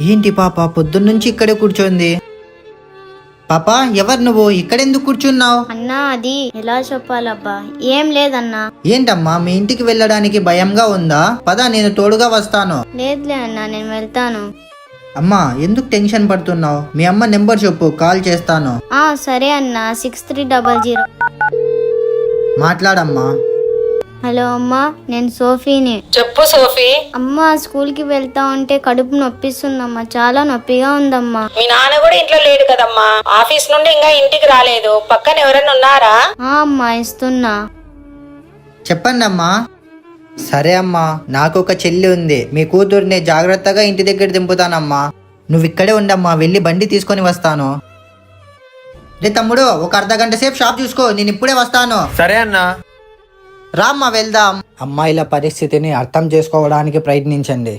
ఏంటి పాప పొద్దున్నుంచి ఇక్కడే కూర్చోంది? పాప, ఎవరు నువ్వు? ఇక్కడెందుకు కూర్చున్నావు? అన్నా అది ఎలా చెప్పాలబ్బా, ఏం లేదన్నా. ఏంటమ్మా, మీ ఇంటికి వెళ్ళడానికి భయంగా ఉందా? పద, నేను తోడుగా వస్తాను. లేదులే అన్నా, నేను వెళ్తాను. అమ్మా, ఎందుకు టెన్షన్ పడుతున్నావు? మీ అమ్మ నెంబర్ చెప్పు, కాల్ చేస్తాను. సరే అన్నా, 6300. మాట్లాడమ్మా. హలో అమ్మా, నేను సోఫీని. చెప్పు సోఫీ. అమ్మా, స్కూల్కి వెళ్తా ఉంటే కడుపు నొప్పిస్తుందమ్మా, చాలా నొప్పిగా ఉందమ్మా. మీ నాన్న కూడా ఇంట్లో లేడు కదమ్మా, ఆఫీస్ నుండి ఇంకా ఇంటికి రాలేదు. పక్కన ఎవరైనా ఉన్నారా? అమ్మా, ఇస్తున్నా. చెప్పండి అమ్మా. సరే అమ్మా, నాకు ఒక చెల్లి ఉంది. మీ కూతుర్ని జాగ్రత్తగా ఇంటి దగ్గర దింపుతానమ్మా. నువ్వు ఇక్కడే ఉండమ్మా, వెళ్ళి బండి తీసుకొని వస్తాను. రే తమ్ముడు, ఒక అర్ధగంట సేపు షాప్ చూసుకో, నేను ఇప్పుడే వస్తాను. సరే అన్నా. రామ్మా, వెళ్దాం. అమ్మాయిల పరిస్థితిని అర్థం చేసుకోవడానికి ప్రయత్నించండి.